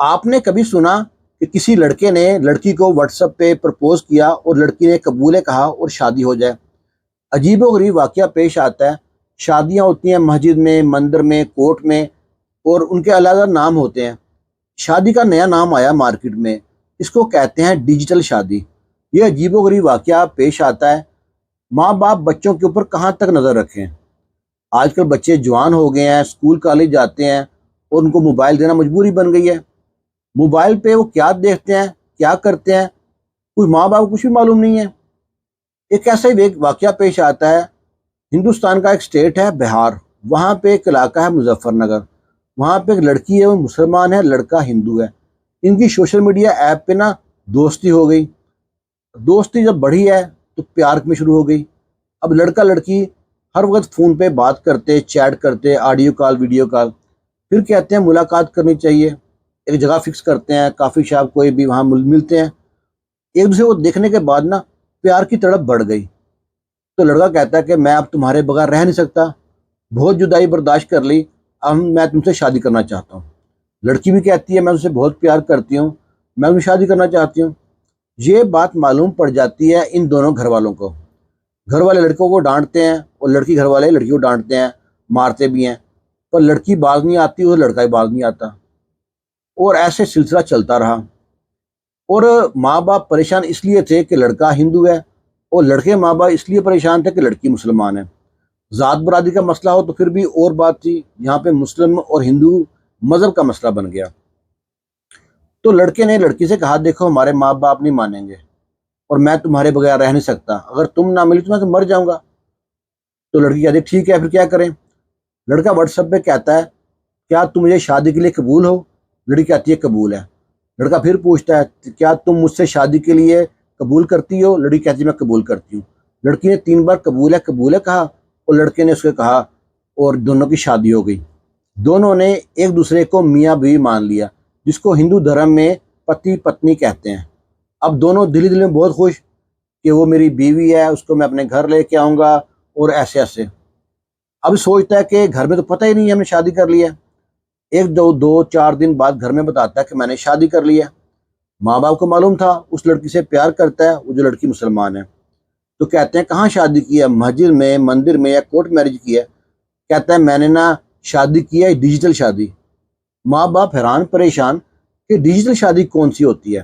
آپ نے کبھی سنا کہ کسی لڑکے نے لڑکی کو واٹس ایپ پہ پرپوز کیا اور لڑکی نے قبول کہا اور شادی ہو جائے؟ عجیب و غریب واقعہ پیش آتا ہے۔ شادیاں ہوتی ہیں مسجد میں، مندر میں، کورٹ میں، اور ان کے الگ الگ نام ہوتے ہیں۔ شادی کا نیا نام آیا مارکیٹ میں، اس کو کہتے ہیں ڈیجیٹل شادی۔ یہ عجیب و غریب واقعہ پیش آتا ہے۔ ماں باپ بچوں کے اوپر کہاں تک نظر رکھیں؟ آج کل بچے جوان ہو گئے ہیں، اسکول کالج جاتے ہیں اور ان کو موبائل دینا مجبوری بن گئی ہے۔ موبائل پہ وہ کیا دیکھتے ہیں، کیا کرتے ہیں، کوئی ماں باپ کو کچھ بھی معلوم نہیں ہے۔ ایک ایسا ہی ایک واقعہ پیش آتا ہے۔ ہندوستان کا ایک اسٹیٹ ہے بہار، وہاں پہ ایک علاقہ ہے مظفر نگر۔ وہاں پہ ایک لڑکی ہے، وہ مسلمان ہے، لڑکا ہندو ہے۔ ان کی سوشل میڈیا ایپ پہ دوستی ہو گئی۔ دوستی جب بڑھی ہے تو پیار میں شروع ہو گئی۔ اب لڑکا لڑکی ہر وقت فون پہ بات کرتے، چیٹ کرتے، آڈیو کال، ویڈیو کال۔ پھر کہتے ہیں ملاقات کرنی چاہیے، ایک جگہ فکس کرتے ہیں، کافی شاپ کوئی بھی، وہاں ملتے ہیں۔ ایک دوسرے کو دیکھنے کے بعد پیار کی تڑپ بڑھ گئی۔ تو لڑکا کہتا ہے کہ میں اب تمہارے بغیر رہ نہیں سکتا، بہت جدائی برداشت کر لی، اب میں تم سے شادی کرنا چاہتا ہوں۔ لڑکی بھی کہتی ہے میں تم سے بہت پیار کرتی ہوں، میں تم سے شادی کرنا چاہتی ہوں۔ یہ بات معلوم پڑ جاتی ہے ان دونوں گھر والوں کو۔ گھر والے لڑکوں کو ڈانٹتے ہیں اور لڑکی گھر والے لڑکی کو ڈانٹتے ہیں، مارتے بھی ہیں، پر لڑکی باز نہیں آتی اور لڑکا ہی باز نہیں آتا، اور ایسے سلسلہ چلتا رہا۔ اور ماں باپ پریشان اس لیے تھے کہ لڑکا ہندو ہے، اور لڑکے ماں باپ اس لیے پریشان تھے کہ لڑکی مسلمان ہے۔ ذات برادری کا مسئلہ ہو تو پھر بھی اور بات تھی، یہاں پہ مسلم اور ہندو مذہب کا مسئلہ بن گیا۔ تو لڑکے نے لڑکی سے کہا دیکھو ہمارے ماں باپ نہیں مانیں گے اور میں تمہارے بغیر رہ نہیں سکتا، اگر تم نہ ملی تو میں تو مر جاؤں گا۔ تو لڑکی کہتی ہے ٹھیک ہے، پھر کیا کریں؟ لڑکا واٹس ایپ پہ کہتا ہے کیا تم مجھے شادی کے لیے قبول ہو؟ لڑکی کہتی ہے قبول ہے۔ لڑکا پھر پوچھتا ہے کیا تم مجھ سے شادی کے لیے قبول کرتی ہو؟ لڑکی کہتی ہے میں قبول کرتی ہوں۔ لڑکی نے 3 بار قبول ہے کہا، اور لڑکے نے اس کو کہا، اور دونوں کی شادی ہو گئی۔ دونوں نے ایک دوسرے کو میاں بیوی مان لیا، جس کو ہندو دھرم میں پتی پتنی کہتے ہیں۔ اب دونوں دل ہی دل میں بہت خوش کہ وہ میری بیوی ہے، اس کو میں اپنے گھر لے کے آؤں گا، اور ایسے ایسے۔ اب سوچتا ہے کہ گھر میں تو پتہ ہی نہیں ہے ہم نے شادی کر لی ہے۔ ایک دو 4 دن بعد گھر میں بتاتا ہے کہ میں نے شادی کر لی ہے۔ ماں باپ کو معلوم تھا اس لڑکی سے پیار کرتا ہے، وہ جو لڑکی مسلمان ہے۔ تو کہتے ہیں کہاں شادی کی ہے؟ مسجد میں، مندر میں، یا کورٹ میرج کی ہے؟ کہتا ہے میں نے شادی کی ہے ڈیجیٹل شادی۔ ماں باپ حیران پریشان کہ ڈیجیٹل شادی کون سی ہوتی ہے؟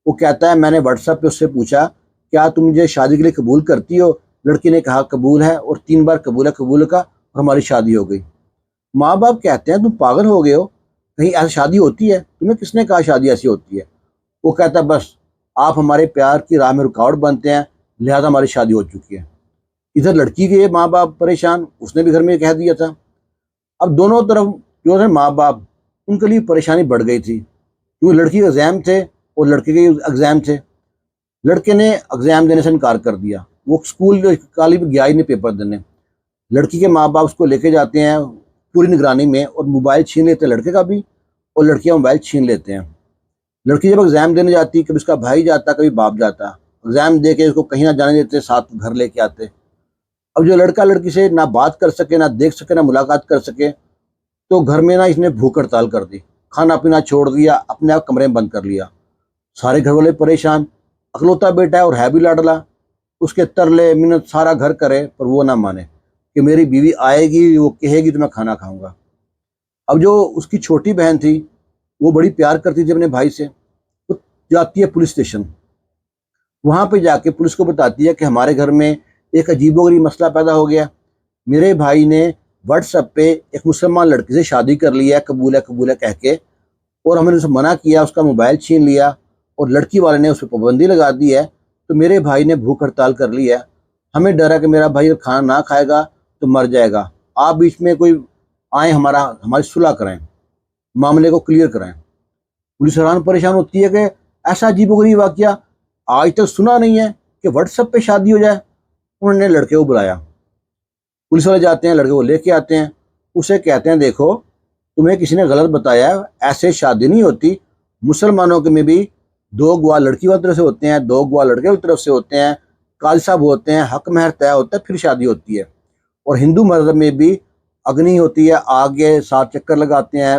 وہ کہتا ہے میں نے واٹس ایپ پہ اس سے پوچھا کیا تم مجھے شادی کے لیے قبول کرتی ہو؟ لڑکی نے کہا قبول ہے، اور 3 بار قبول کا، اور ہماری شادی ہو گئی۔ ماں باپ کہتے ہیں تم پاگل ہو گئے ہو، کہیں ایسی شادی ہوتی ہے؟ تمہیں کس نے کہا شادی ایسی ہوتی ہے؟ وہ کہتا ہے بس آپ ہمارے پیار کی راہ میں رکاوٹ بنتے ہیں، لہذا ہماری شادی ہو چکی ہے۔ ادھر لڑکی کے ماں باپ پریشان، اس نے بھی گھر میں کہہ دیا تھا۔ اب دونوں طرف جو ہے ماں باپ، ان کے لیے پریشانی بڑھ گئی تھی، کیونکہ لڑکی کے ایگزام تھے اور لڑکے کے ایگزام تھے۔ لڑکے نے ایگزام دینے سے انکار کر دیا، وہ اسکول کالج میں گیا ہی نہیں پیپر دینے۔ لڑکی کے ماں باپ اس کو لے کے جاتے ہیں پوری نگرانی میں، اور موبائل چھین لیتے ہیں لڑکے کا بھی، اور لڑکیاں موبائل چھین لیتے ہیں۔ لڑکی جب ایگزام دینے جاتی، کبھی اس کا بھائی جاتا، کبھی باپ جاتا، ایگزام دے کے اس کو کہیں نہ جانے دیتے، ساتھ گھر لے کے آتے۔ اب جو لڑکا لڑکی سے نہ بات کر سکے، نہ دیکھ سکے، نہ ملاقات کر سکے، تو گھر میں اس نے بھوک ہڑتال کر دی، کھانا پینا چھوڑ دیا، اپنے آپ کمرے میں بند کر لیا۔ سارے گھر والے پریشان، اکلوتا بیٹا ہے اور ہے بھی لاڈلا، اس کے ترلے منت سارا گھر کرے، پر وہ نہ مانے کہ میری بیوی آئے گی، وہ کہے گی تو میں کھانا کھاؤں گا۔ اب جو اس کی چھوٹی بہن تھی، وہ بڑی پیار کرتی تھی اپنے بھائی سے، وہ جاتی ہے پولیس اسٹیشن۔ وہاں پہ جا کے پولیس کو بتاتی ہے کہ ہمارے گھر میں ایک عجیب و غریب مسئلہ پیدا ہو گیا، میرے بھائی نے واٹس ایپ پہ ایک مسلمان لڑکی سے شادی کر لی ہے قبول ہے کہہ کے، اور ہم نے اسے منع کیا، اس کا موبائل چھین لیا، اور لڑکی والے نے اس پہ پابندی لگا دی ہے، تو میرے بھائی نے بھوک ہڑتال کر لی ہے۔ ہمیں ڈر ہے کہ میرا بھائی اگر کھانا نہ کھائے گا تو مر جائے گا، آپ بیچ میں کوئی آئیں، ہماری صلح کریں، معاملے کو کلیئر کریں۔ پولیس حیران پریشان ہوتی ہے کہ ایسا عجیب و غریب واقعہ آج تک سنا نہیں ہے کہ واٹس ایپ پہ شادی ہو جائے۔ انہوں نے لڑکے کو بلایا، پولیس والے جاتے ہیں، لڑکے کو لے کے آتے ہیں، اسے کہتے ہیں دیکھو تمہیں کسی نے غلط بتایا ہے، ایسے شادی نہیں ہوتی، مسلمانوں کے میں بھی 2 گواہ لڑکی والی طرف سے ہوتے ہیں، 2 گواہ لڑکے والی طرف سے ہوتے ہیں، قاضی صاحب ہوتے ہیں، حق مہر طے ہوتا ہے، پھر شادی ہوتی ہے۔ اور ہندو مذہب میں بھی اگنی ہوتی ہے، آگے 7 چکر لگاتے ہیں،